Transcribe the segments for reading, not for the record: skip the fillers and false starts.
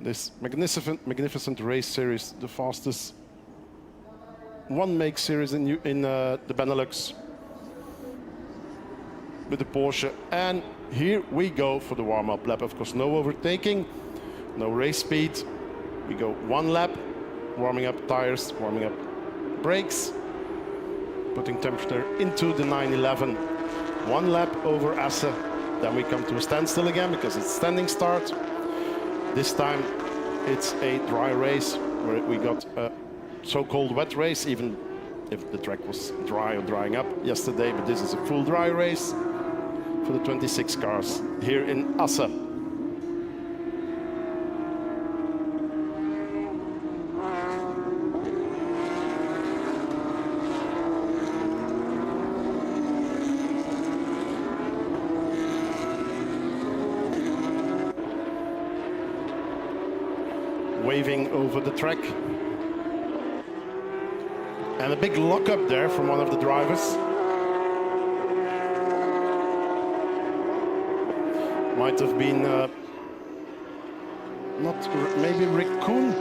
this magnificent race series, the fastest one-make series in the Benelux with the Porsche. And here we go for the warm-up lap. Of course, no overtaking, no race speed. We go one lap, warming up tires, warming up brakes, putting temperature into the 911. One lap over Assen, then we come to a standstill again because it's standing start. This time it's a dry race where we got a so-called wet race, even if the track was dry or drying up yesterday, but this is a full dry race for the 26 cars here in Assen. Waving over the track. And a big lockup there from one of the drivers. Might have been maybe Raccoon.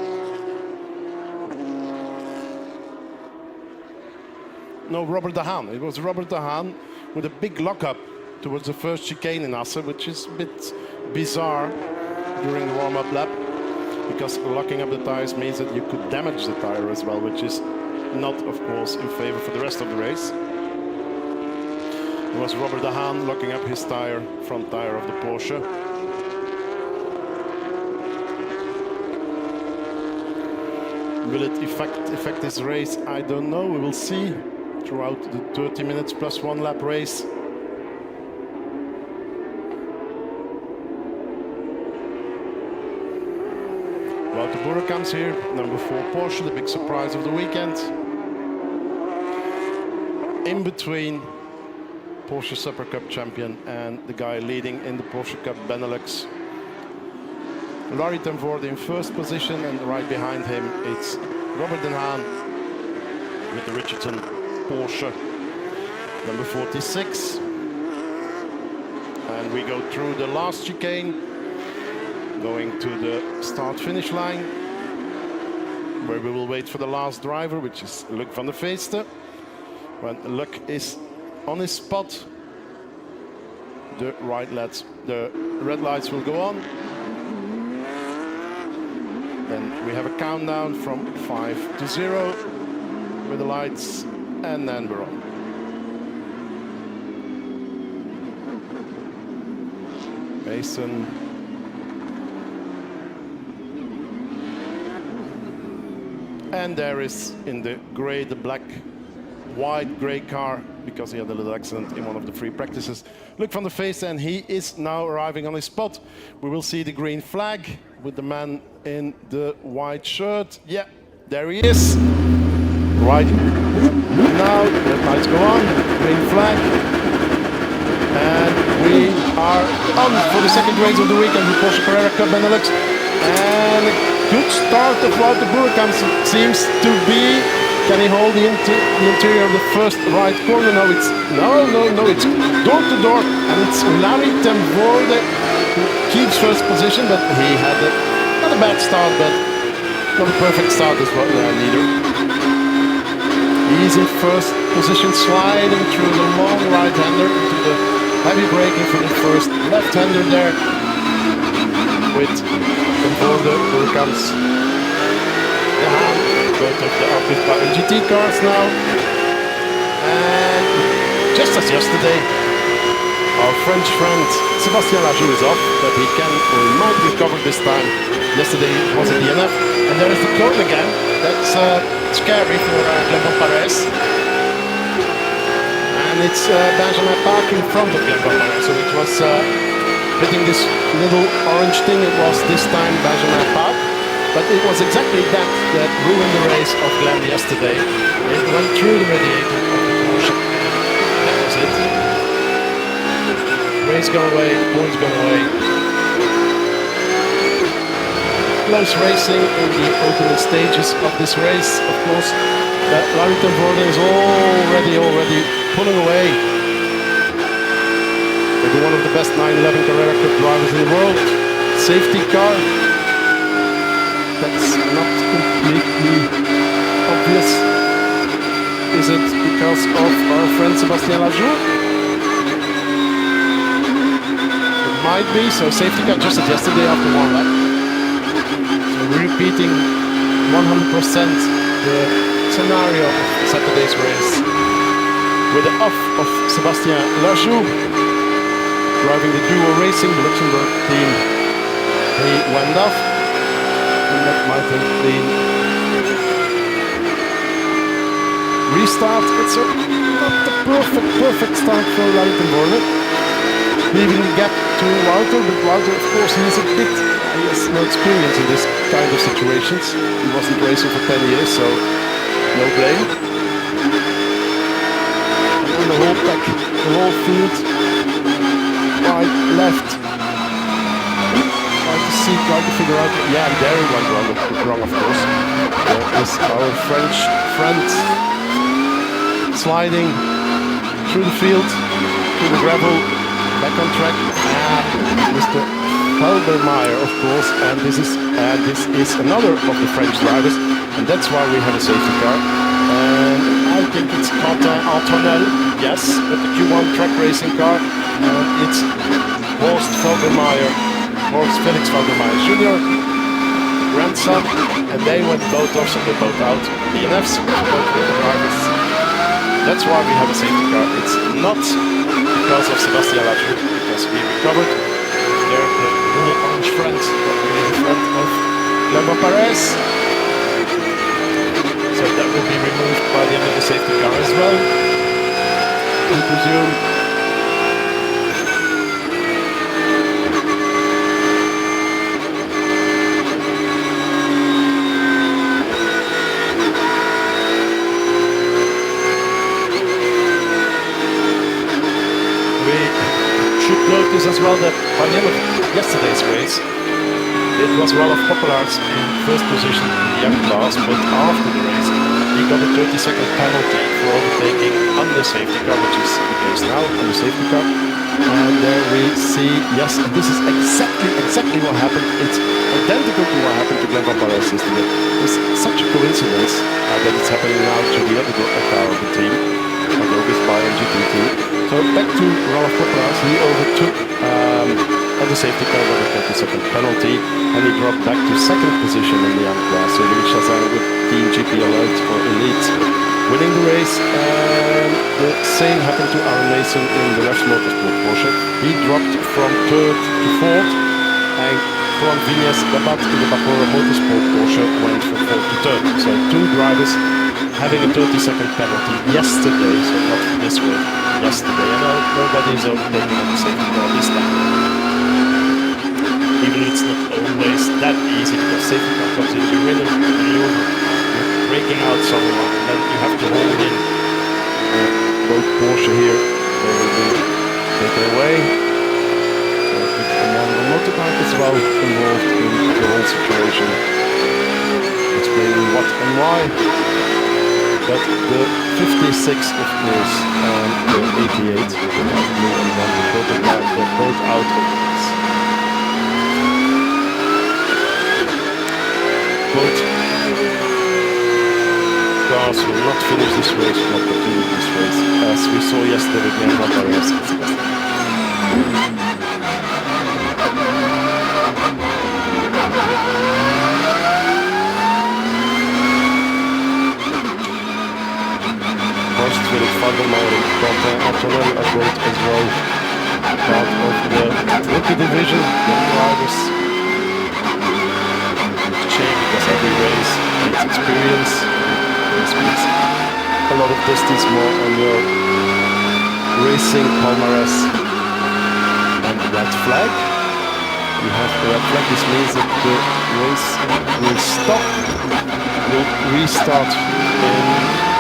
No, Robert de Haan. It was Robert de Haan with a big lockup towards the first chicane in Assen, which is a bit bizarre during the warm-up lap, because locking up the tires means that you could damage the tire as well, which is not, of course, in favor for the rest of the race. It was Robert de Haan locking up his tire, front tire of the Porsche. Will it affect this race? I don't know. We will see throughout the 30 minutes plus one lap race. Wout comes here, number 4 Porsche, the big surprise of the weekend. In between Porsche Super Cup champion and the guy leading in the Porsche Cup Benelux. Larry ten Voorde in first position, and right behind him it's Robert de Haan with the Richardson Porsche, number 46. And we go through the last chicane, going to the start-finish line, where we will wait for the last driver, which is Luc van der Veeste. When Luc is on his spot, the red lights will go on. Then we have a countdown from 5 to 0 with the lights, and then we're on. Mason. And there is in the gray, the black, white gray car, because he had a little accident in one of the free practices, Luc van der Veeste, and he is now arriving on his spot. We will see the green flag with the man in the white shirt. Yeah, there he is. Right now, the lights go on, green flag. And we are on for the second race of the weekend, the Porsche Carrera Cup Benelux. And good start of Wout seems to be. Can he hold the interior of the first right corner? No, it's door to door, and it's Larry ten Voorde who keeps first position, but he had not a bad start, but not a perfect start as well neither. He's in first position, sliding through the long right-hander into the heavy braking for the first left-hander there with ten Voorde. Here comes de Haan, both of the Alpha GT cars now. And just as yesterday, our French friend Sébastien Lajoux is off, but he can or might recover this time. Yesterday was a DNF, and there is the cone again. That's scary for Glenn Paris. And it's Benjamin Park in front of Glenn Paris, so it was hitting this little orange thing. It was this time Benjamin Park. But it was exactly that ruined the race of Glenn yesterday. It went through the radiator of the Porsche. That was it. Race gone away, points gone away. Close racing in the opening stages of this race, of course. Larry ten Voorde is already pulling away. Maybe one of the best 911 Carrera Cup drivers in the world. Safety car. that's not completely obvious. Is it because of our friend Sébastien Lajoux? It might be, so safety car just as yesterday after one lap. So repeating 100% the scenario of Saturday's race with the off of Sébastien Lajoux driving the duo racing, the Luxembourg team. He went off, and that might have been restart. It's not the perfect start for Lantenborger. Leaving the gap to Wouter, but Wouter, of course, he has no experience in this kind of situations. He wasn't racing for 10 years, so no blame. And the whole pack, the whole field, right, left. Try to figure out. Yeah, and there he went wrong, of course. There is our French friend sliding through the field, through the gravel, back on track. Mr. Felbermeyer, of course, and this is another of the French drivers, and that's why we have a safety car. And I think it's Quentin Antonel, yes, with the Q1 track racing car, and it's Horst Felbermeyer. Horst Felix Felbermeyer Jr., grandson, and they went both off, so they both out. DNFs, both with the drivers. That's why we have a safety car. It's not because of Sébastien Lajoux, because he recovered. They're the little orange friend, not really the friend of Lembo Perez. So that will be removed by the end of the safety car as well, I presume. Notice as well that by the end of yesterday's race, it was Ralph Poppelards in first position in the young class, but after the race, he got a 30-second penalty for overtaking on the safety car, which is the case now on the safety car. And there we see, yes, this is exactly what happened. It's identical to what happened to Glenn Perez yesterday. It's such a coincidence that it's happening now to the other car of the team, August by GT2. So back to Ralph Poppelards, he overtook on the safety car with a 30-second penalty, and he dropped back to second position in the young class. So Louis Chazin with Team GP Alert for Elite, winning the race. And the same happened to Aaron Mason in the Refs Motorsport Porsche. He dropped from third to fourth, and Juan Viñas Gabat in the Vapora Motorsport Porsche went from fourth to third. So two drivers having a 30-second penalty yesterday, so not this week, yesterday. And nobody is overtaking on the safety car this time. Even it's not always that easy, because safety car comes in, you're in a maneuver, you're breaking out someone, and then you have to hold in. Both Porsche here, they will be taken away. And then the motorbike as well involved in the whole situation, explaining what and why. But the 56, of course, and the 88, the blue and then the purple car, they're both out of the race. Both cars will not finish this race, will not continue this race, as we saw yesterday again on Perez and Sebastian. Felix Felbermeyer and Quentin Antonel are both as well part of the rookie division, young drivers. It's a shame because every race needs experience. This means a lot of distance more on your racing palmarès. And the red flag. You have the red flag. This means that the race will stop, will restart in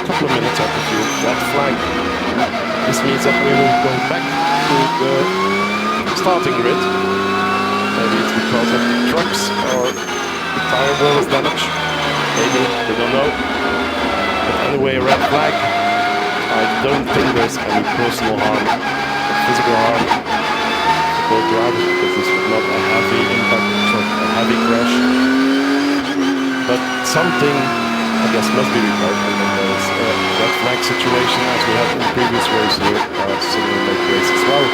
couple of minutes after the red flag. This means that we will go back to the starting grid. Maybe it's because of the trucks or the tire wall is damaged. Maybe, we don't know. But anyway, a red flag. I don't think there's any personal harm or physical harm to both drivers, because this was not a heavy impact, so a heavy crash. something, I guess, must be repaired. And then there's a red flag situation as we had in the previous race here, similar late race as well.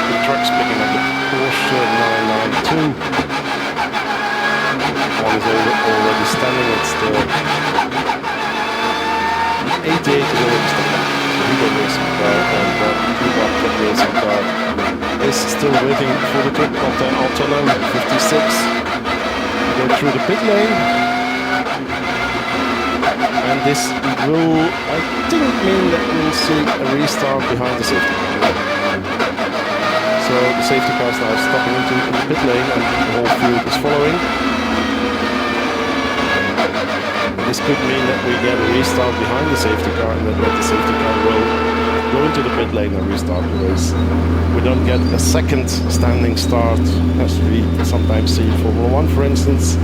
The truck's picking up the Porsche 992. One is already standing. It's the 88 is already standing. Hugo racing car, and the Hugo racing car is still waiting for the trip of the Autonom 56. Go through the pit lane, and this will, I think, mean that we'll see a restart behind the safety car. So the safety car is now stopping into the pit lane, and the whole field is following. This could mean that we get a restart behind the safety car, and that the safety car will go into the pit lane and restart the race. We don't get a second standing start, as we sometimes see in Formula 1, for instance.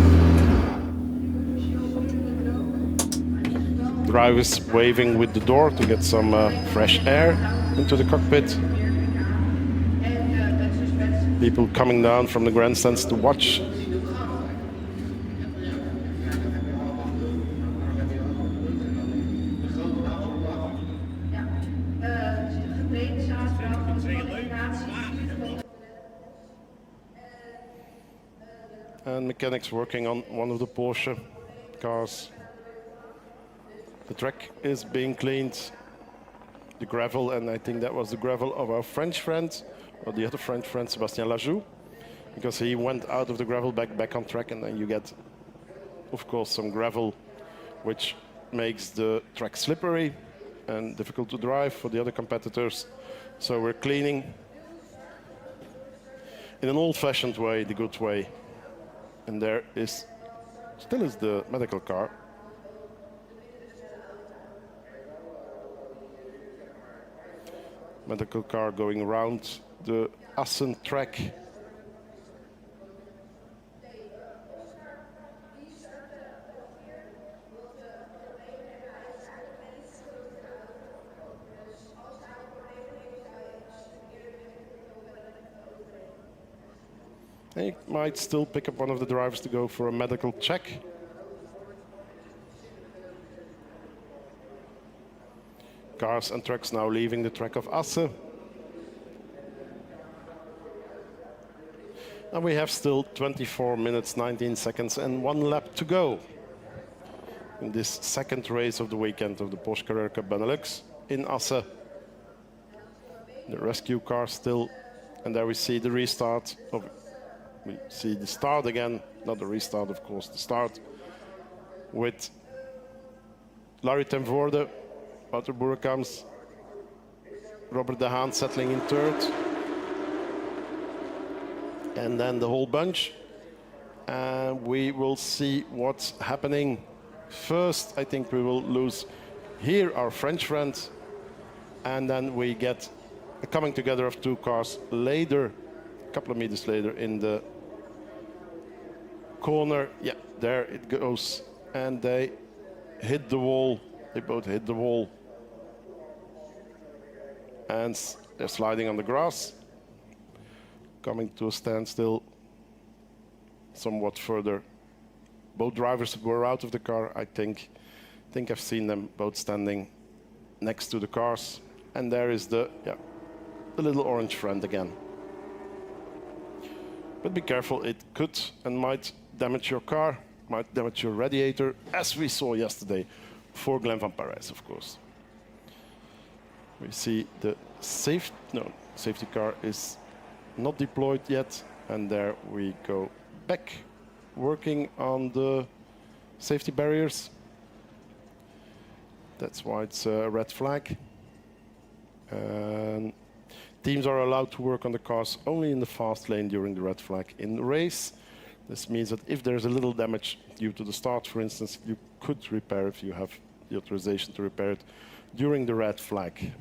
Drivers waving with the door to get some fresh air into the cockpit. People coming down from the grandstands to watch. And mechanics working on one of the Porsche cars. The track is being cleaned, the gravel, and I think that was the gravel of our French friend, or the other French friend, Sébastien Lajoux, because he went out of the gravel back on track, and then you get, of course, some gravel, which makes the track slippery and difficult to drive for the other competitors. So we're cleaning in an old-fashioned way, the good way. And there still is the medical car. Medical car going around the Assen track. He might still pick up one of the drivers to go for a medical check. Cars and trucks now leaving the track of Assen. And we have still 24 minutes, 19 seconds and 1 lap to go in this second race of the weekend of the Porsche Carrera Cup Benelux in Assen. The rescue car still, and there we see the restart of. We see the start again, not the restart, of course, the start with Larry ten Voorde, Wouter Boerekams, Robert De Haan settling in third, and then the whole bunch. And we will see what's happening. First, I think we will lose here our French friend, and then we get a coming together of two cars later, a couple of meters later in the corner. Yeah, there it goes, and they hit the wall. They both hit the wall, and they're sliding on the grass, coming to a standstill somewhat further. Both drivers were out of the car. I think I've seen them both standing next to the cars, and there is the little orange friend again. But be careful, it could and might damage your car, might damage your radiator, as we saw yesterday for Glenn van Parijs, of course. We see the safety car is not deployed yet, and there we go back, working on the safety barriers. That's why it's a red flag. And teams are allowed to work on the cars only in the fast lane during the red flag in the race. This means that if there's a little damage due to the start, for instance, you could repair if you have the authorization to repair it during the red flag.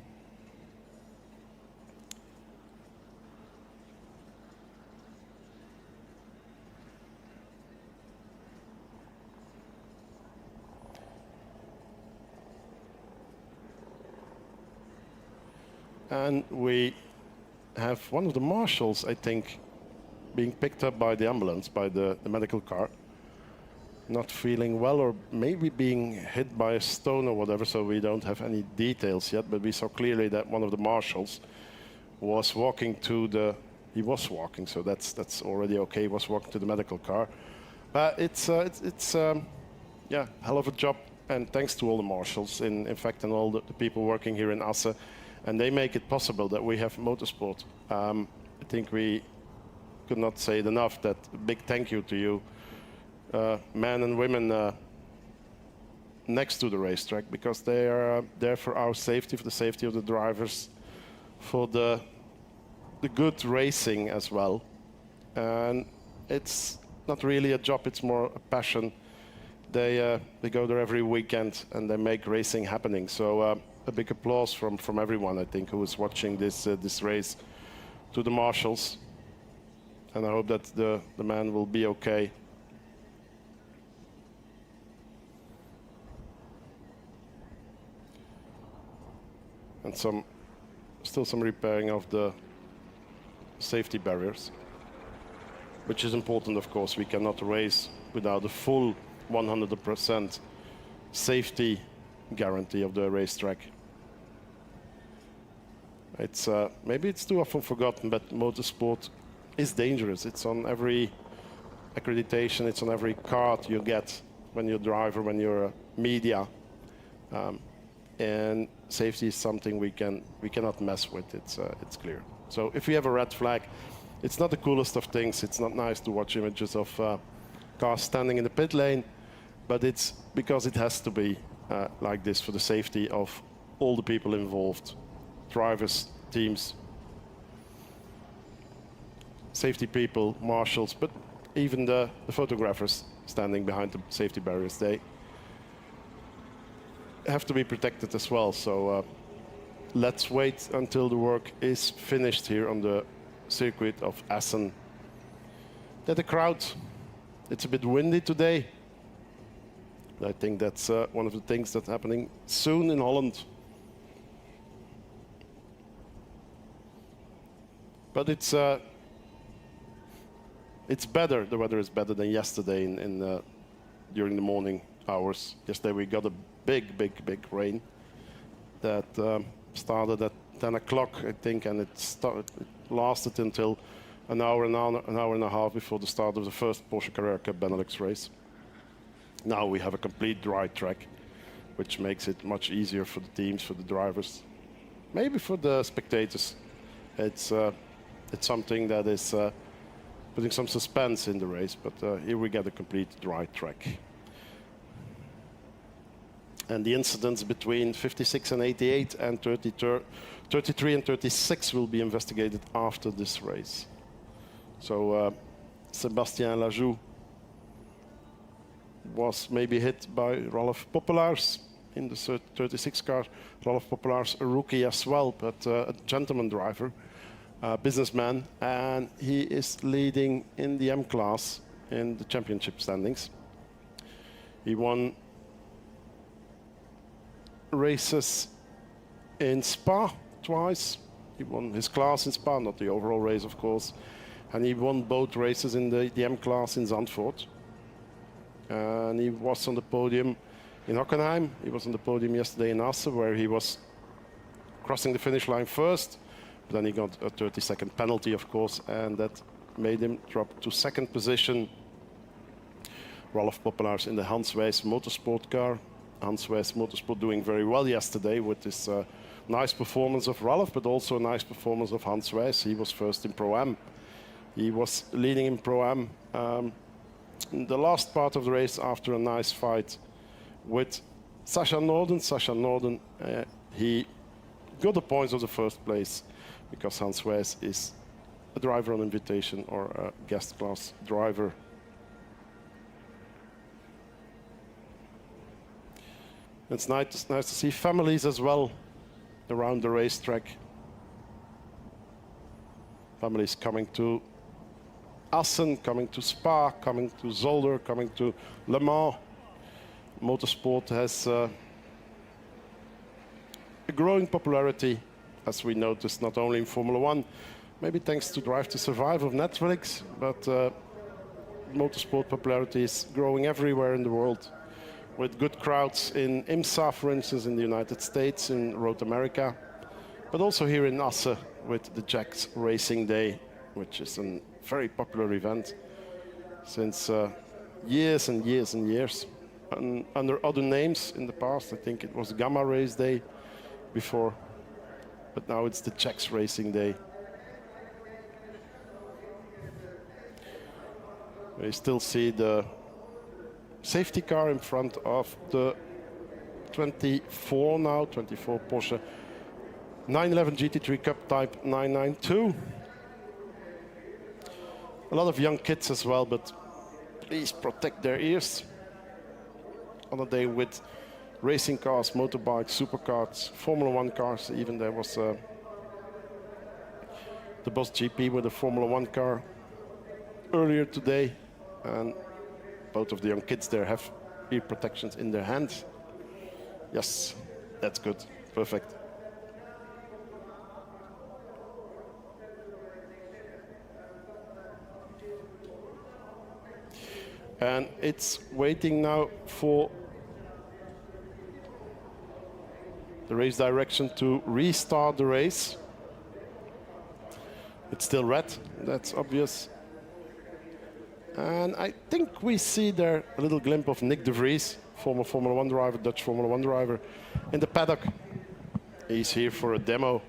And we have one of the marshals, I think, being picked up by the ambulance, by the medical car, not feeling well, or maybe being hit by a stone or whatever, so we don't have any details yet, but we saw clearly that one of the marshals was walking to the, he was walking, so that's already okay, he was walking to the medical car. But it's yeah, hell of a job, and thanks to all the marshals, in fact, and all the people working here in Assen, and they make it possible that we have motorsport. I think we could not say it enough, that a big thank you to you, men and women next to the racetrack, because they are there for our safety, for the safety of the drivers, for the good racing as well. And it's not really a job, it's more a passion. They go there every weekend and they make racing happening. So a big applause from everyone, I think, who is watching this race, to the marshals. And I hope that the man will be okay. And still some repairing of the safety barriers, which is important, of course. We cannot race without a full 100% safety guarantee of the racetrack. It's maybe it's too often forgotten, but motorsport is dangerous. It's on every accreditation, it's on every card you get when you're a driver, when you're a media. And safety is something we cannot mess with. It's clear. So if we have a red flag, it's not the coolest of things. It's not nice to watch images of cars standing in the pit lane, but it's because it has to be like this for the safety of all the people involved, drivers, teams, safety people, marshals, but even the photographers standing behind the safety barriers. They have to be protected as well. So let's wait until the work is finished here on the circuit of Assen. The crowd, it's a bit windy today. I think that's one of the things that's happening soon in Holland. But it's better. The weather is better than yesterday during the morning hours. Yesterday we got a big rain that started at 10 o'clock, I think, and it lasted until an hour and a half before the start of the first Porsche Carrera Cup Benelux race. Now we have a complete dry track, which makes it much easier for the teams, for the drivers, maybe for the spectators. It's something that is putting some suspense in the race, but here we get a complete dry track. And the incidents between 56 and 88 and 33 and 36 will be investigated after this race. So Sébastien Lajoux was maybe hit by Ralph Poppelaars in the 36 car. Ralph Poppelaars, a rookie as well, but a gentleman driver, a businessman, and he is leading in the M class in the championship standings. He won races in Spa twice. He won his class in Spa, not the overall race, of course. And he won both races in the M class in Zandvoort. And he was on the podium in Hockenheim. He was on the podium yesterday in Assen, where he was crossing the finish line first. But then he got a 30-second penalty, of course, and that made him drop to second position. Ralph Poppelaars in the Hans Wijs Motorsport car. Hans Wijs Motorsport doing very well yesterday with this nice performance of Ralph, but also a nice performance of Hans Wijs. He was first in Pro-Am. He was leading in Pro-Am in the last part of the race after a nice fight with Sascha Norden. Sascha Norden, he got the points of the first place because Hans Wijs is a driver on invitation or a guest class driver. It's nice to see families as well around the racetrack. Families coming to Assen, coming to Spa, coming to Zolder, coming to Le Mans. Motorsport has a growing popularity, as we noticed, not only in Formula 1, maybe thanks to Drive to Survive of Netflix, but motorsport popularity is growing everywhere in the world, with good crowds in IMSA, for instance, in the United States, in Road America, but also here in Assen with the Jacks Racing Day, which is a very popular event since years and years and years. And under other names in the past, I think it was Gamma Race Day before, but now it's the Jacks Racing Day. We still see the safety car in front of the 24 Porsche 911 GT3 Cup Type 992. A lot of young kids as well, but please protect their ears. On a day with racing cars, motorbikes, supercars, Formula One cars, even there was the Boss GP with a Formula One car earlier today. And both of the young kids there have ear protections in their hands. Yes, that's good. Perfect. And it's waiting now for the race direction to restart the race. It's still red, that's obvious. And I think we see there a little glimpse of Nick de Vries, former Formula One driver, Dutch Formula One driver, in the paddock. He's here for a demo.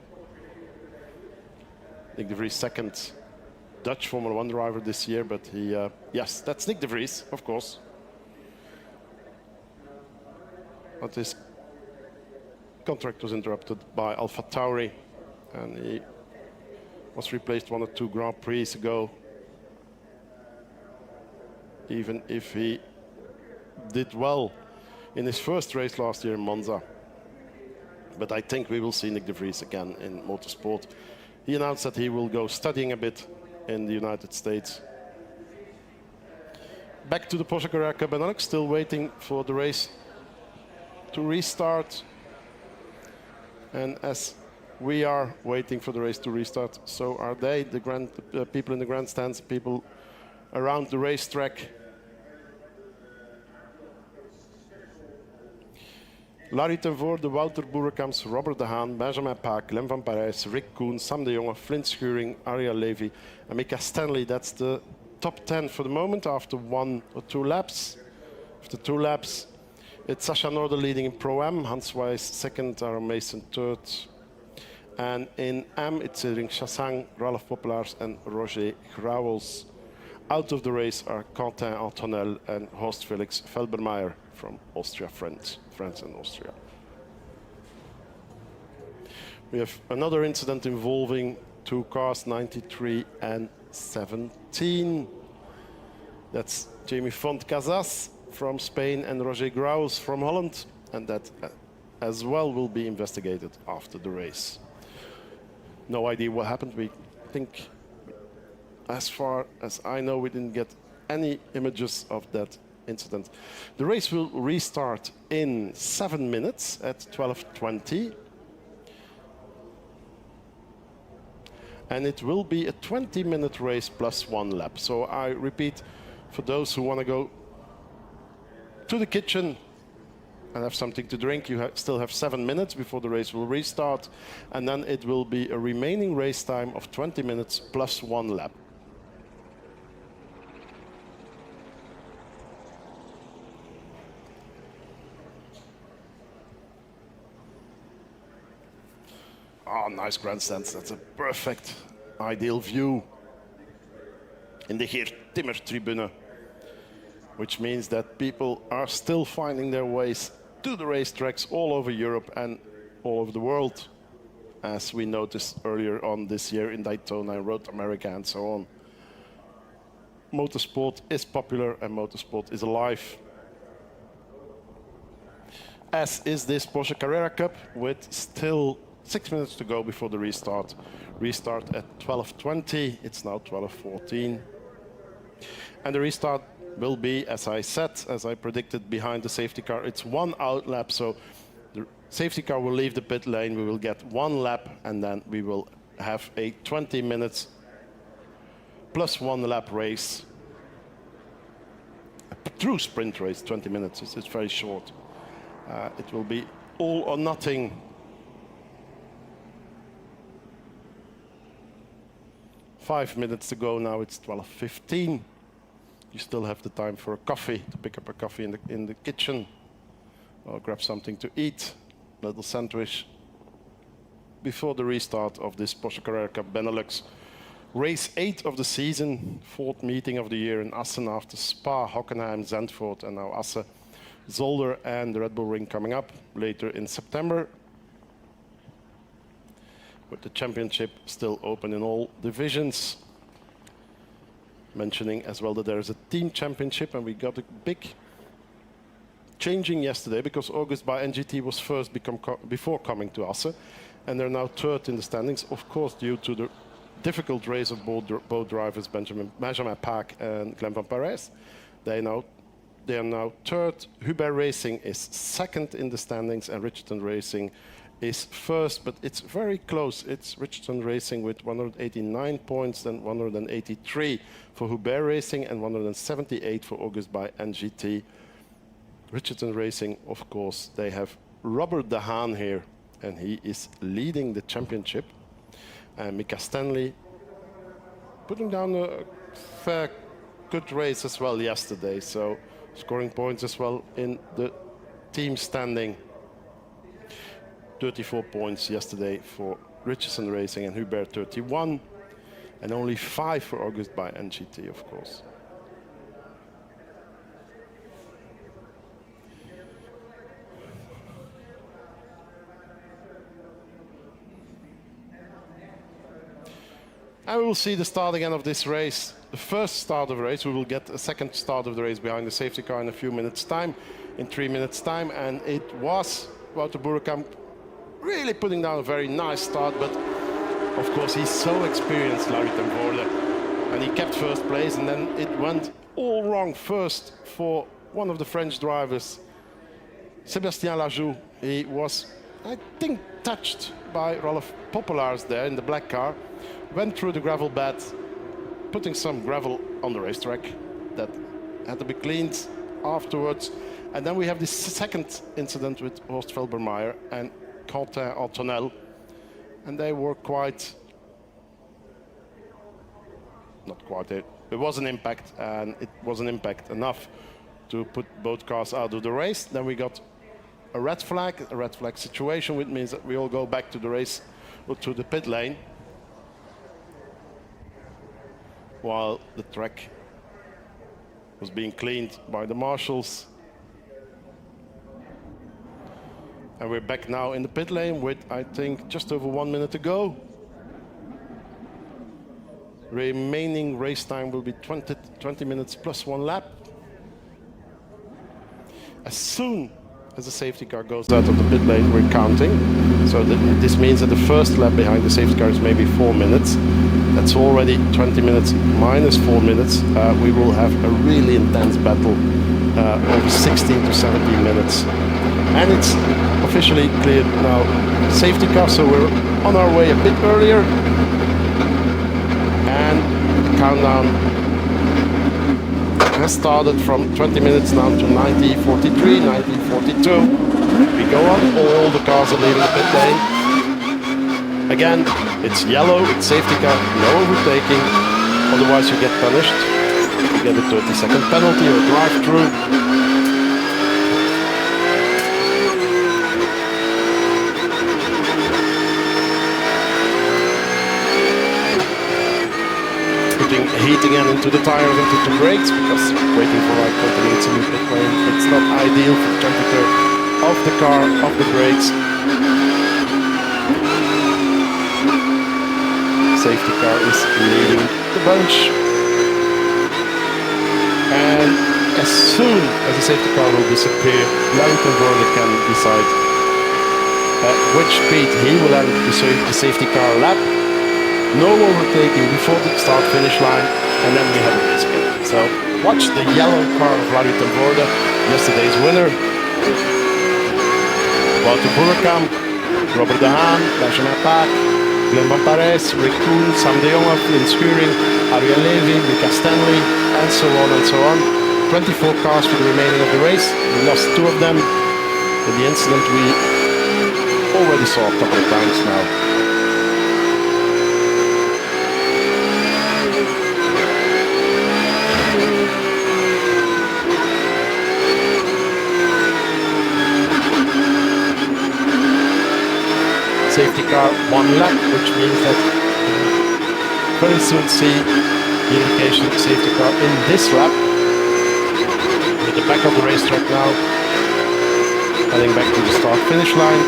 Nick de Vries, second Dutch Formula One driver this year, but he, yes, that's Nick de Vries, of course. But his contract was interrupted by AlphaTauri, and he was replaced 1 or 2 Grand Prix ago. Even if he did well in his first race last year in Monza. But I think we will see Nick de Vries again in motorsport. He announced that he will go studying a bit in the United States. Back to the Porsche Carrera Cup Benelux, still waiting for the race to restart. And as we are waiting for the race to restart, so are they, the people in the grandstands, people around the racetrack. Larry ten Voorde, Wouter Boerekamps, Robert de Haan, Benjamin Paak, Lem van Parijs, Rick Koen, Sam de Jonge, Flint Schuring, Ariel Levy, and Mika Stanley. That's the top 10 for the moment after 1 or 2 laps. After 2 laps, it's Sascha Norder leading in Pro-Am, Hans Weiss second, Aaron Mason third. And in Am, it's Ring Chassang, Ralph Popelaars, and Roger Grauwels. Out of the race are Quentin Antonel and Horst Felix Felbermeier from Austria, France and Austria. We have another incident involving 2 cars, 93 and 17. That's Jamie Font Casas from Spain and Roger Grauwels from Holland, and that as well will be investigated after the race. No idea what happened. We think, as far as I know, we didn't get any images of that incident. The race will restart in 7 minutes at 12:20. And it will be a 20-minute race plus 1 lap. So I repeat, for those who want to go to the kitchen and have something to drink, you still have 7 minutes before the race will restart. And then it will be a remaining race time of 20 minutes plus 1 lap. Oh, nice grandstands. That's a perfect, ideal view in the Geert Timmer tribune, which means that people are still finding their ways to the racetracks all over Europe and all over the world, as we noticed earlier on this year in Daytona, Road America, and so on. Motorsport is popular and motorsport is alive. As is this Porsche Carrera Cup, with still 6 minutes to go before the restart. Restart at 12:20. It's now 12:14. And the restart will be, as I said, as I predicted, behind the safety car. It's 1 out lap, so the safety car will leave the pit lane. We will get 1 lap, and then we will have a 20 minutes plus 1 lap race. A true sprint race, 20 minutes. It's very short. It will be all or nothing. 5 minutes to go now. It's 12:15. You still have the time for a coffee, to pick up a coffee in the kitchen, or grab something to eat, a little sandwich, before the restart of this Porsche Carrera Cup Benelux. Race 8 of the season, 4th meeting of the year in Assen after Spa, Hockenheim, Zandvoort, and now Assen, Zolder, and the Red Bull Ring coming up later in September. With the championship still open in all divisions. Mentioning as well that there is a team championship, and we got a big changing yesterday because August by NGT was first before coming to Assen, and they're now 3rd in the standings, of course due to the difficult race of both drivers, Benjamin Paak and Glenn Van Perez. They are now 3rd. Hubert Racing is 2nd in the standings, and Richardson Racing is 1st, but it's very close. It's Richardson Racing with 189 points, then 183 for Hubert Racing, and 178 for August by NGT. Richardson Racing, of course, they have Robert De Haan here, and he is leading the championship. And Mika Stanley putting down a fair good race as well yesterday, so scoring points as well in the team standing. 34 points yesterday for Richardson Racing, and Hubert 31, and only 5 for August by NGT, of course. And we will see the start again of this race. The first start of the race, we will get a second start of the race behind the safety car in a few minutes' time, in 3 minutes' time, and it was Wouter Boerekamp really putting down a very nice start, but of course he's so experienced, Larry ten Voorde, and he kept first place, and then it went all wrong first for one of the French drivers, Sébastien Lajoux. He was, I think, touched by Rolf Popelaars there in the black car, went through the gravel bed, putting some gravel on the racetrack that had to be cleaned afterwards. And then we have this second incident with Horst Felbermayr and Quentin Antonel, and they were it was an impact, and it was an impact enough to put both cars out of the race. Then we got a red flag situation, which means that we all go back to the race, or to the pit lane, while the track was being cleaned by the marshals. And we're back now in the pit lane with, I think, just over 1 minute to go. Remaining race time will be 20 minutes plus 1 lap. As soon as the safety car goes out of the pit lane, we're counting. So this means that the first lap behind the safety car is maybe 4 minutes. That's already 20 minutes minus 4 minutes. We will have a really intense battle over 16 to 17 minutes. And it's officially cleared now, safety car, so we're on our way a bit earlier. And the countdown has started from 20 minutes now to 19:43, 19:42. We go on, all the cars are leaving the pit lane. Again, it's yellow, it's safety car, no overtaking, otherwise you get punished. You get a 30-second penalty or drive-through. Heat again into the tires, into the brakes, because waiting for right 20 minutes in the pit lane, it's not ideal for the temperature of the car, of the brakes. Safety car is leading the bunch. And as soon as the safety car will disappear, Larry ten Voorde can decide at which speed he will end the safety car lap. No overtaking before the start-finish line, and then we have a race again. So watch the yellow car of Larry ten Voorde, yesterday's winner. Wouter Boerekamp, Robert De Haan, Benjamin Paak, Glenn Van Parijs, Rick Koen, Sam de Jonge, Flynn Schuring, Ariel Levy, Mika Stanley, and so on and so on. 24 cars for the remaining of the race. We lost 2 of them. In the incident we already saw a couple of times now. Safety car 1 lap, which means that we'll very soon see the indication of safety car in this lap. With the back of the racetrack now, heading back to the start-finish line.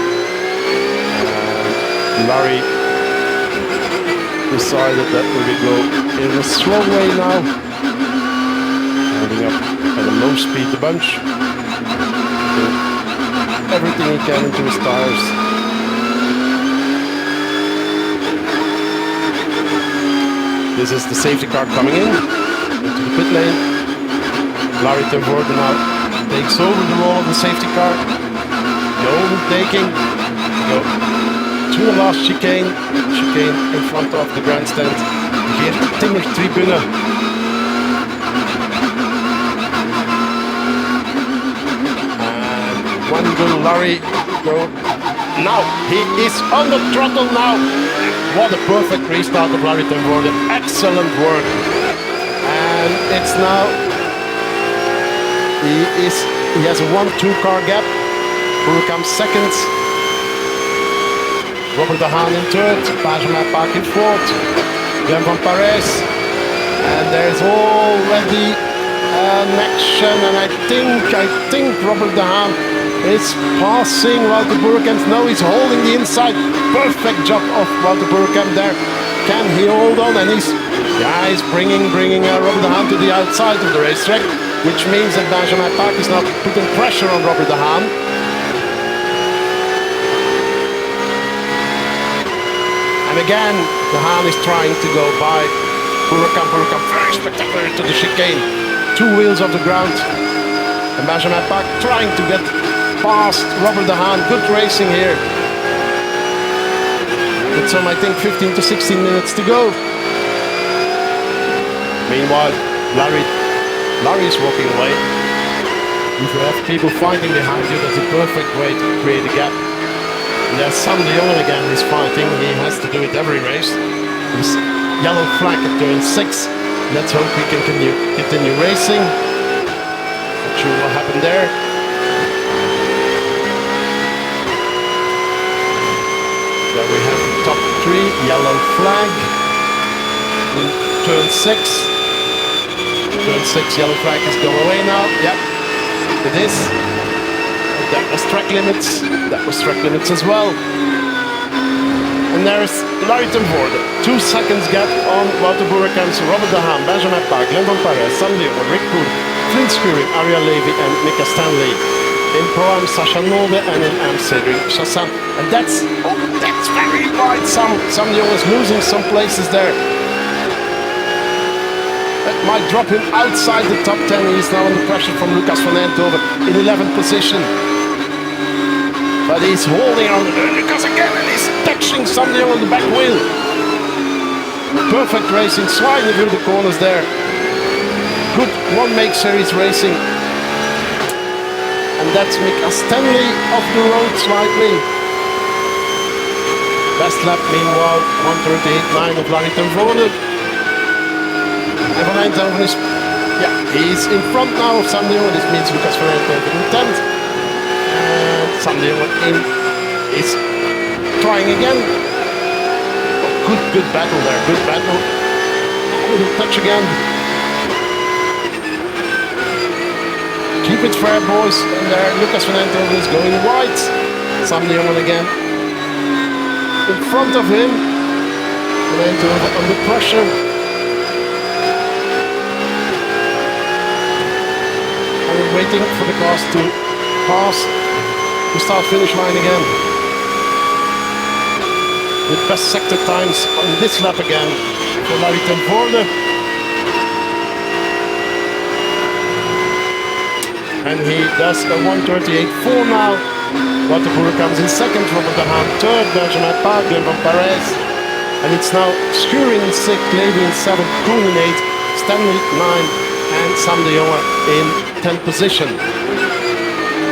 And Larry decided that we will go in a slow way now, holding up at a low speed the bunch, doing everything he can into his tires. This is the safety car coming in into the pit lane. Larry ten Voorde now takes over the role of the safety car. No overtaking. Go to the last chicane. Chicane in front of the grandstand. Geert Timmer tribune. And one will Larry go. Now he is on the throttle now. What a perfect restart of Larry ten Voorde. Excellent work. And it's now, he has a 1-2 car gap. Who comes second? Robert de Haan in third. Benjamin Park in fourth. Glenn Van Parijs. And there's already an action. And I think Robert de Haan is passing Wouter Boerkamp. Now he's holding the inside. Perfect job of Wouter Boerkamp there. Can he hold on? And he's bringing Robert de Haan to the outside of the racetrack, which means that Benjamin Park is now putting pressure on Robert de Haan. And again, de Haan is trying to go by Boerkamp. Boerkamp very spectacular into the chicane. 2 wheels off the ground. And Benjamin Park trying to get past Robert de Haan. Good racing here. With some, I think, 15 to 16 minutes to go. Meanwhile, Larry is walking away. If you have people fighting behind you, that's a perfect way to create a gap. And there's Sam de Jonge again who's fighting. He has to do it every race. This yellow flag at turn 6. Let's hope we can continue racing. Not sure what happened there. Then we have the top 3, yellow flag. In turn 6. Turn 6, yellow flag has gone away now. Yep, it is. That was track limits. That was track limits as well. And there's Larry ten Voorde. 2 seconds gap on Wouter Boerkamp, Robert de Haan, Benjamin Park, Glenn Van Parijs, Sam de Jonge, Rick Koen, Flynn Schuring, Ariel Levy, and Mika Stanley. In Pro-Am, Sacha Nolde, and in Am, Cedric Chassin. And that's very wide. Sam de Jonge is losing some places there. That might drop him outside the top 10. He's now under pressure from Lucas van Eindhoven in 11th position. But he's holding on Lucas again, and he's touching Sam de Jonge on the back wheel. Perfect racing, sliding through the corners there. Good one-make series racing. And that's Mika Stanley off the road slightly. Best lap meanwhile, 1:38.9 of Larry ten Voorde. And Van Eindhoven is, he's in front now of Sam de Jonge. This means Lucas van Eindhoven in 10th. And Sam de Jonge is trying again. Oh, good battle there, good battle. A little touch again. Keep it fair, boys. And there, Lucas van Eindhoven is going wide. Sam de Jonge again. In front of him. Van Eindhoven under pressure. And we're waiting for the cars to pass the start-finish line again. With best sector times on this lap again for Larry ten Voorde. And he does a 1:38.4 now. Wouter Boerkamp comes in second, Robert de Haan third, Benjamin Park, Glenn Van Parijs, And it's now Schuring in 6th, Levy in 7th, Koen in 8th, Stanley 9th, and Sam de Jonge in 10th position.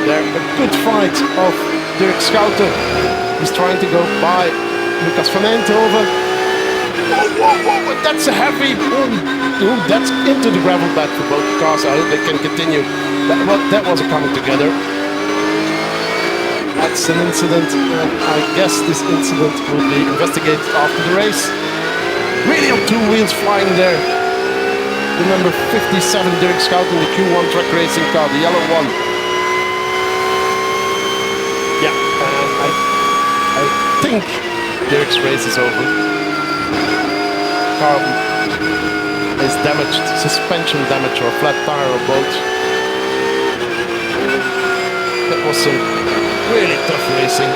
There, a good fight of Dirk Schouten. He's trying to go by Lucas van Eindhoven. Whoa, that's a heavy, that's into the gravel bed for both cars. I hope they can continue. That was a coming together. That's an incident, and I guess this incident will be investigated after the race. Really on two wheels flying there. The number 57 Dirk Schouten, the Q1 track racing car, the yellow one. Yeah, and I think Dirk's race is over. Car is damaged, suspension damage or flat tire or both. That was some really tough racing.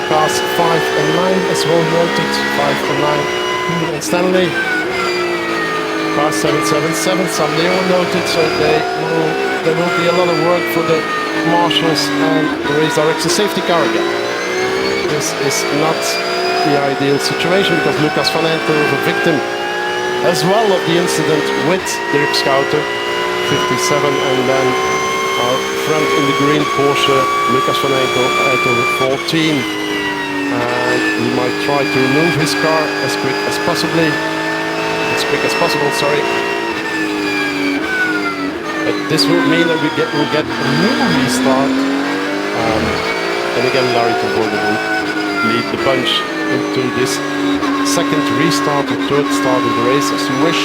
Cars 5 and 9 as well noted, 5 and 9. Koen and Stanley. Car 777, some they all noted, so there will be a lot of work for the marshals and the race director safety car again. This is not the ideal situation because Lucas van Eindhoven was a victim as well of the incident with Dirk Schouten, 57, and then our friend in the green Porsche, Lucas van Eindhoven, 14. And he might try to remove his car as quick as possible, sorry. But this will mean that we'll get a new restart. And again, Larry Van Voorde will lead the bunch into this second restart or third start of the race, as you wish.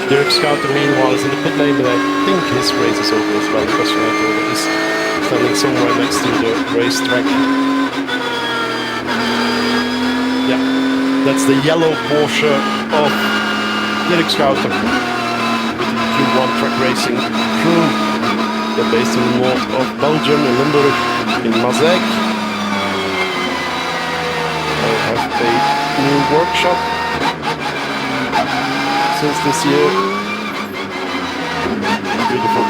Dirk Schouten, meanwhile, is in the pit lane, but I think his race is over as well because Van Eindhoven is standing somewhere next to the racetrack. Yeah, that's the yellow Porsche of Dirk Schouten with the Q1 track racing crew. They're based in the north of Belgium, in Limburg, in Mazeg. They have a new workshop since this year. Beautiful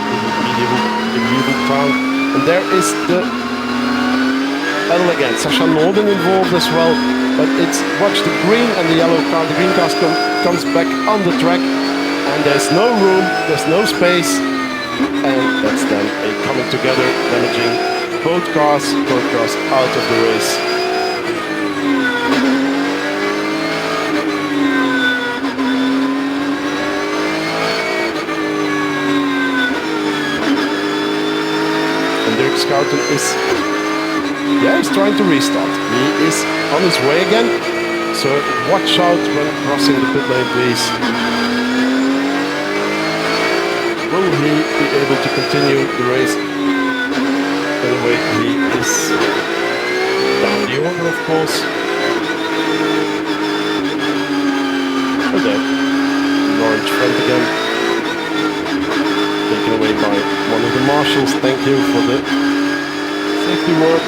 medieval town. And there is the L again. Sascha Norden involved as well. But it's watch the green and the yellow car. The green car comes back on the track, and there's no room, there's no space, and that's then a coming together, damaging both cars out of the race. Schouten is, he's trying to restart. He is on his way again, so watch out when crossing the pit lane, please. Will he be able to continue the race? Anyway, he is down the order, of course. Oh, there. Orange front again. Taken away by one of the marshals. Thank you for the safety work.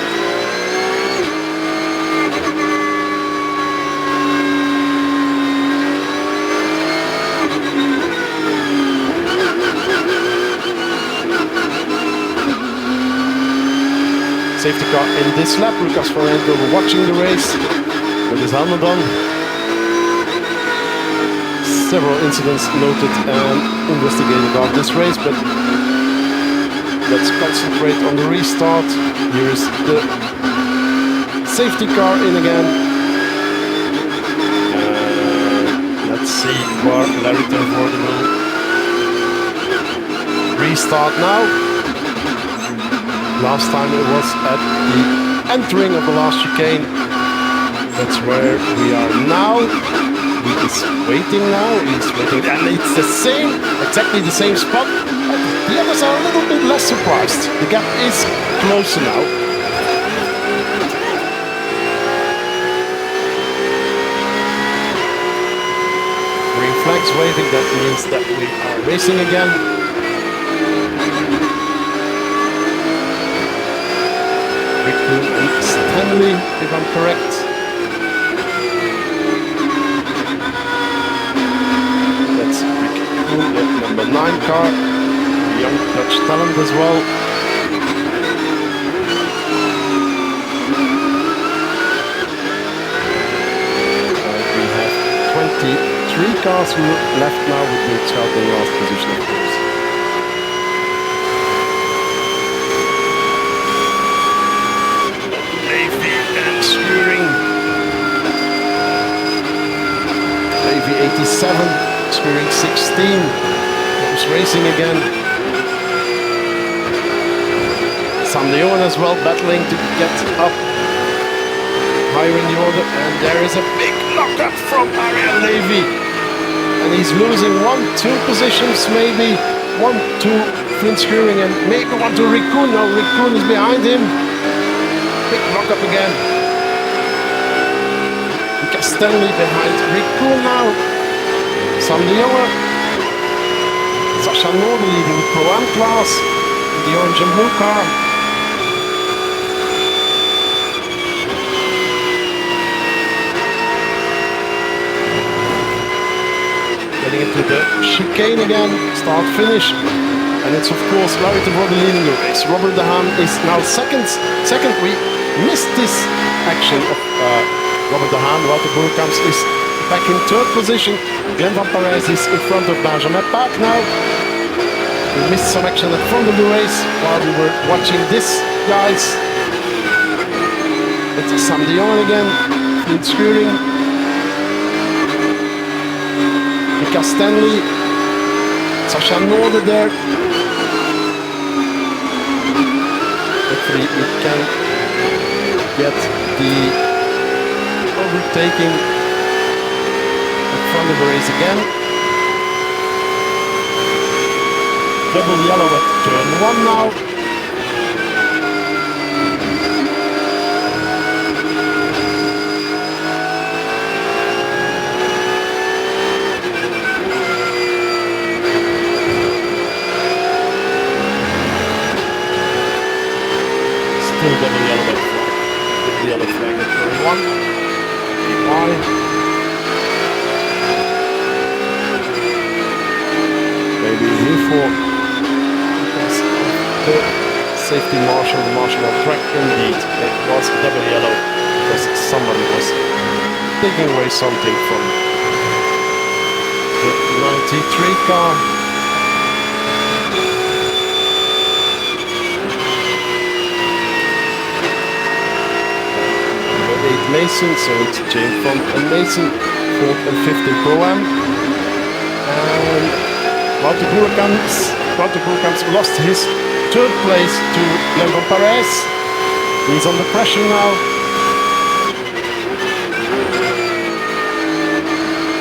Safety car in this lap. Lucas van Eindhoven watching the race with his helmet on. Several incidents noted and investigated on this race, but let's concentrate on the restart. Here is the safety car in again. Let's see where Larry Van Voorde will restart now. Last time it was at the entering of the last chicane. That's where we are now. He is waiting now, he's waiting, and it's the same, exactly the same spot. The others are a little bit less surprised. The gap is closer now. Green flags waving, that means that we are racing again. Koen and Stanley, if I'm correct. The number 9 car, the Young Dutch talent as well. We have 23 cars left now with the child in last position, of course. Levy and Skuring. Levy 87, Skuring 16. Comes racing again. Sam de Jong as well, battling to get up higher in the order, and there is a big lockup from Ariel Levy, and he's losing 1-2 positions, maybe 1-2 Flint Skuring, and maybe 1-2 Rickoon. Now Rickoon is behind him. Big lockup again. Stanley behind Rickoon now. Sam de Jong. Sascha Noorde leading the Pro-Am class in the orange and blue car. Getting into the chicane again, start finish, and it's of course Larry de Voorde leading the race. Robert de Haan is now second. We missed this action of Robert de Haan. Wouter Boerkamps is back in third position. Glenn van Parijs is in front of Benjamin Paak now. We missed some action at front of the race while we were watching this, guys. It's Sam de Jong again, Flint Skuring. Mika Stanley, Sascha Noorde there. Hopefully we can get the overtaking in front of the race again. Double yellow at turn 1 now. Still double yellow at flag. With the yellow flag at turn 1. Why? Maybe here for the safety marshal, the marshal of track. Indeed, it was double yellow because somebody was taking away something from the 93 car. Number 8 Mason, so it's James Font and Mason, 4th and 5th in Pro-Am. And Wouter Boerkamps lost his third place to Glenn van Parijs. He's under pressure now.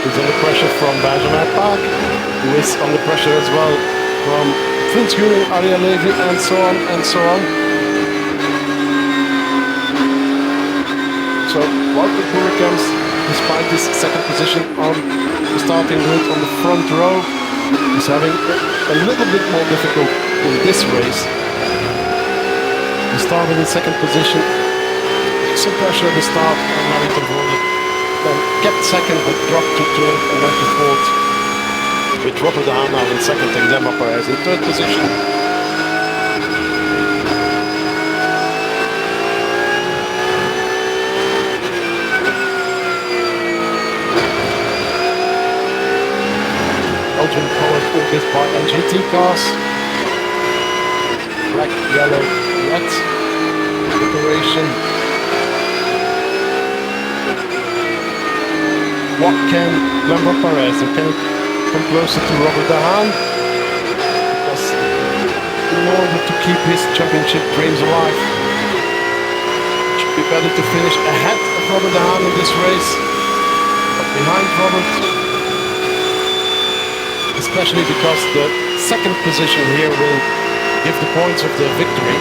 He's under pressure from Benjamin Paak, who is under pressure as well from Flint Skuring, Ariel Levy, and so on and so on. So Wouter Boerkamps, despite his second position on the starting grid on the front row, is having a little bit more difficult in this race. He started in second position, some pressure at the start on Larry de Voorde, then kept second but dropped to third and then to fourth, with Robert de Haan now in second and Glenn van Parijs in third position. Belgian colored orchid by NGT cars. Black, yellow, red decoration. What can Glenn van Parijs do? Can he come closer to Robert de Haan? Because in order to keep his championship dreams alive, it should be better to finish ahead of Robert de Haan in this race, but behind Robert. Especially because the second position here will give the points of the victory.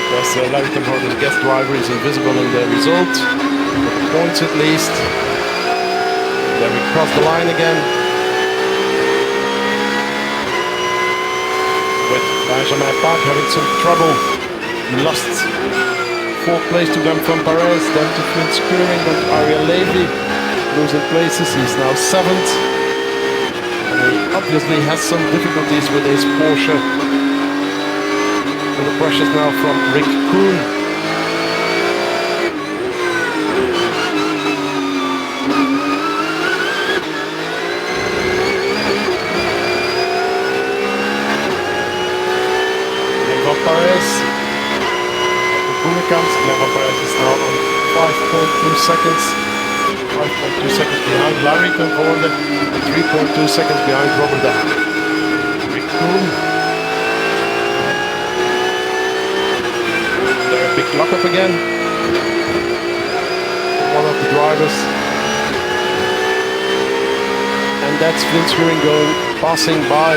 Because Larry de Voorde's guest driver is invisible in the result. But the points at least. Then we cross the line again. With Benjamin Paak having some trouble. He lost fourth place to Glenn van Parijs, then to Flint Skuring, then Ariel Levy losing places. He's now 7th. Obviously has some difficulties with his Porsche And the pressures now from Rick Koon. Perez. Koen comes. Levan Perez is now on 5.2 seconds. 5.2 seconds behind Larry Ten Voorde and 3.2 seconds behind Robert De Haan. Rick Koen. There a big lockup again. One of the drivers. And that's Vince Schuring going, passing by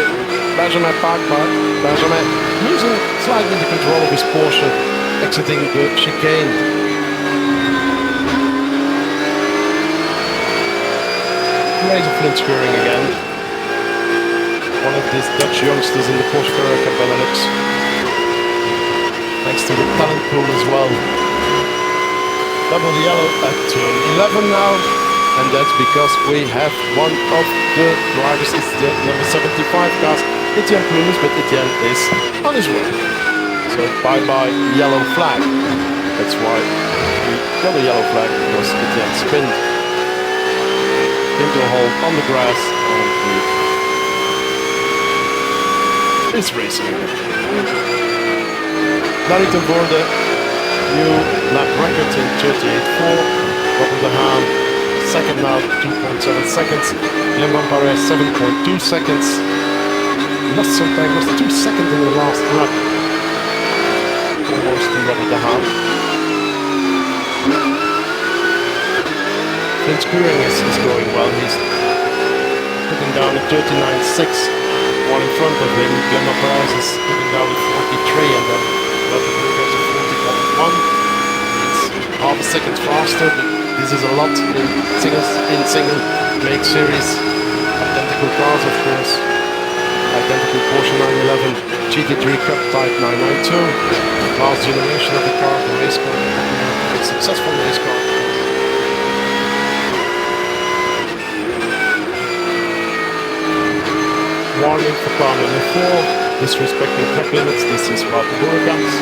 Benjamin Parkbar. Benjamin losing slightly the control of his Porsche, exiting the chicane. Laser Flint Schuring again. One of these Dutch youngsters in the Porsche Carrera Cup Benelux. Thanks to the talent pool as well. Double yellow at turn 11 now. And that's because we have one of the drivers, it's the number 75 cars, Etienne Plumes, but Etienne is on his way. So bye-bye yellow flag. That's why we got a yellow flag, because Etienne spinned into a hole on the grass and he is racing again. Larry Ten Voorde, new lap record in 38.4. Robert De Haan, second now, 2.7 seconds. Levan Perez, 7.2 seconds. Lost some time, lost 2 seconds in the last lap. Almost to Robert De Haan. Vince Schuring is going well. He's putting down a 39.6. One in front of him. Levan Perez is putting down a 43, and then Robert goes a 40.1. It's half a second faster. This is a lot in single make series. Identical cars, of course. Identical Porsche 911 GT3 Cup Type 992. Last generation of the car, the race car, a successful race car. Warning for car number 4, disrespecting track limits. This is what the door comes.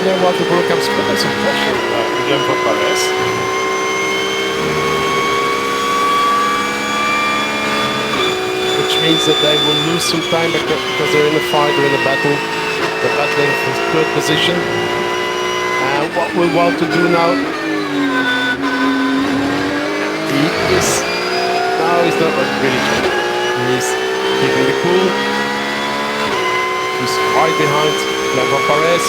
Yeah, what the door comes, putting some pressure again for Perez. Which means that they will lose some time because they're in a fight or in a battle. They're battling for third position. And what we want to do now, he's not really trying. He's keeping the cool. He's right behind Levan Perez,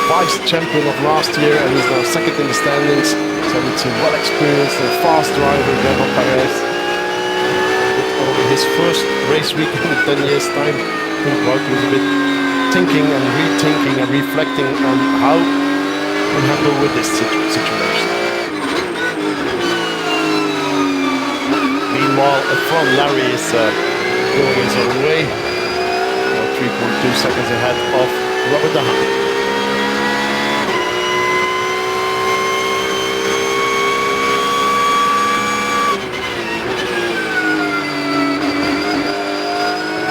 vice champion of last year, and he's now second in the standings. So it's a well-experienced and fast driver, Levan Perez. Over his first race weekend in 10 years' time, I think Wout was a bit thinking and rethinking and reflecting on how to handle with this situation. Meanwhile, at front, Larry is going his own way. 3.2 seconds ahead of Robert De Haan.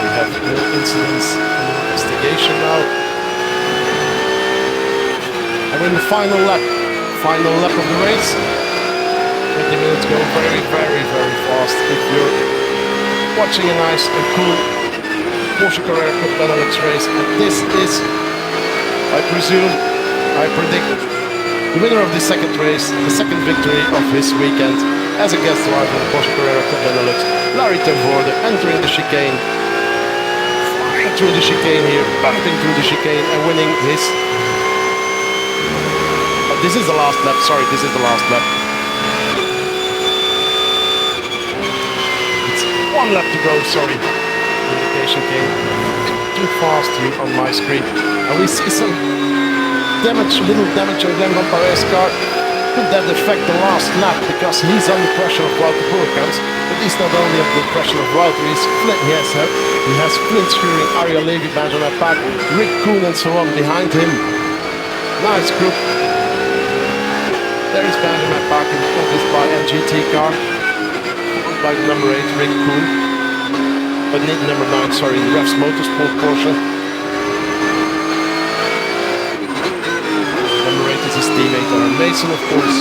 We have no incidents in investigation now. And we're in the final lap of the race. 20 minutes go very, very, very fast if you're watching a nice and cool Porsche Carrera Cup Benelux race. And this is, I predict, the winner of the second race, the second victory of his weekend as a guest driver in the Porsche Carrera Cup Benelux. Larry Ten Voorde entering the chicane, flying through the chicane here, bumping through the chicane and winning his... This is the last lap, sorry, this is the last lap. It's one lap to go, sorry. The indication came too fast here on my screen. And we see some damage, little damage on Levan Perez's car. Could that affect the last lap because he's under pressure of Wout de Boerkamp. But he's not only under the pressure of Wout, he has Flint Schuring, Arja Levy, Benjamin Park, Rick Koen and so on behind him. Nice group. There is Benjamin Park in the office by MGT car. followed by number 8, Rick Koen. But number 9, sorry, Refs Motorsport Porsche. Number 8 is his teammate Aaron Mason, of course.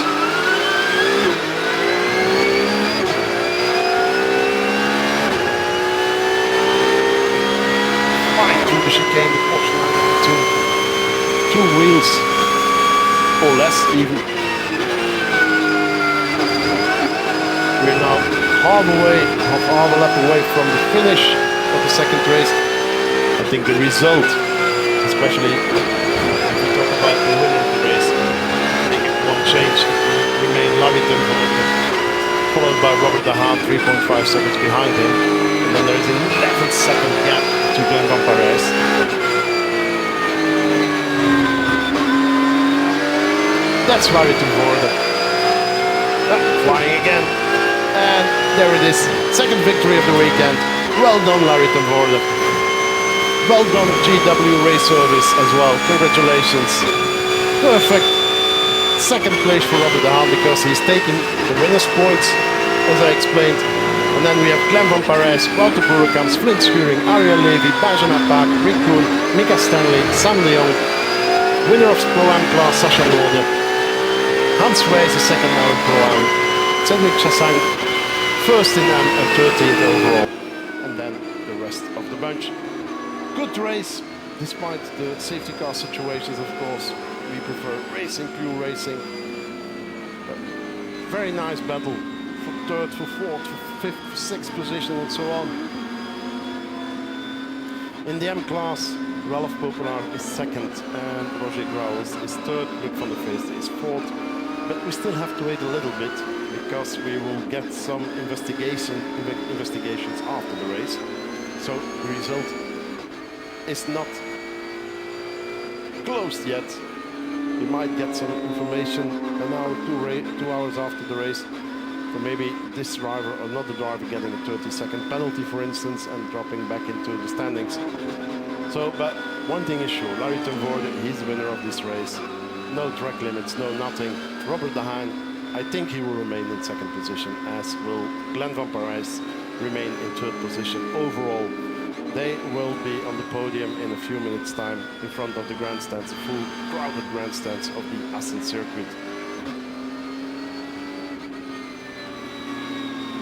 Fine through the chicane, the Porsche 992. 2 wheels, or less even. We're now half a lap away from the finish of the second race. I think the result, especially if we talk about the winner of the race, I think it won't change. It will remain Larry Tenvoorde, followed by Robert De Haan, 3.5 seconds behind him. And then there is an 11-second gap to Glenn Van Perez. That's Larry Tenvoorde. Flying again. And there it is, second victory of the weekend. Well done, Larry Tenvoorde. Well done, GW Race Service as well. Congratulations. Perfect. Second place for Robert De Haan because he's taking the winner's points, as I explained. And then we have Glenn Van Perez, Wouter Boerekamps, Flint Schuring, Ariel Levy, Benjamin Paak, Rick Koen, Mika Stanley, Sam de Jong. Winner of Pro-Am class, Sascha Lorde. Hans Wijs, second now in Pro-Am. Cedric Chassagne, first in M and 13th overall. And then the rest of the bunch. Good race, despite the safety car situations, of course. We prefer racing, pure racing. But very nice battle for third, for fourth, for fifth, for sixth position and so on. In the M class, Ralph Popular is second and Roger Grauwels is third. Luc van der Feest is fourth. But we still have to wait a little bit because we will get some investigations after the race. So the result is not closed yet. We might get some information an hour, 2 hours after the race. So maybe this driver or another driver getting a 30-second penalty, for instance, and dropping back into the standings. So, but one thing is sure, Larry Tenvoorde, he's the winner of this race. No track limits, no nothing. Robert De Haan, I think he will remain in second position, as will Glenn Van Perez remain in third position overall. They will be on the podium in a few minutes' time in front of the grandstands, full crowded grandstands of the Assen circuit.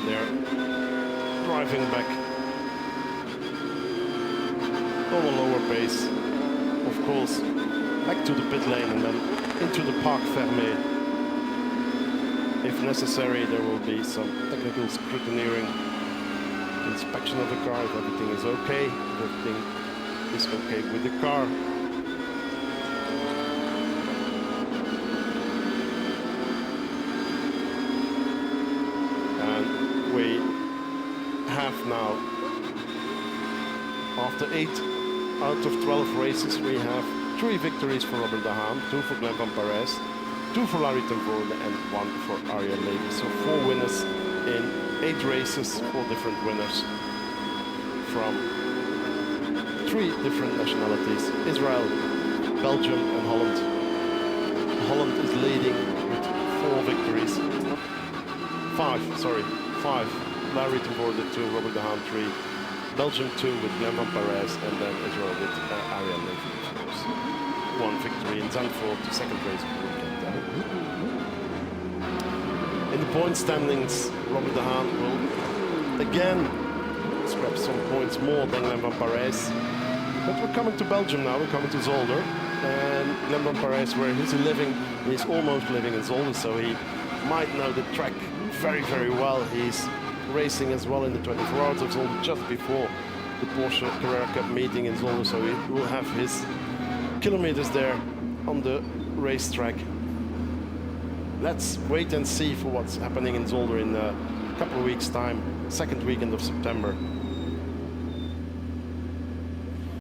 They're driving back on a lower pace, of course, back to the pit lane and then into the Parc Fermé. If necessary, there will be some technical scrutineering, inspection of the car, if everything is okay, if everything is okay with the car. And we have now, after 8 out of 12 races, we have 3 victories for Robert De Haan, 2 for Glenn Van Perez, 2 for Larry Tenvoorde and 1 for Ariel Levy. So 4 winners in 8 races, 4 different winners from 3 different nationalities: Israel, Belgium and Holland. Holland is leading with 4 victories. 5. Larry Tenvoorde 2, Robert De Haan 3. Belgium 2 with Glenn Van Perez, and then Israel with Ariel Levy, of course. 1 victory in Zandvoort, the second race of the weekend. In the point standings, Robert De Haan will again scrap some points more than Glenn Van Perez. But we're coming to Belgium now, we're coming to Zolder. And Glenn Van Perez, where he's living, he's almost living in Zolder, so he might know the track very, very well. He's racing as well in the 24 Hours of Zolder just before the Porsche Carrera Cup meeting in Zolder, so he will have his kilometers there on the racetrack. Let's wait and see for what's happening in Zolder in a couple of weeks' time, second weekend of September.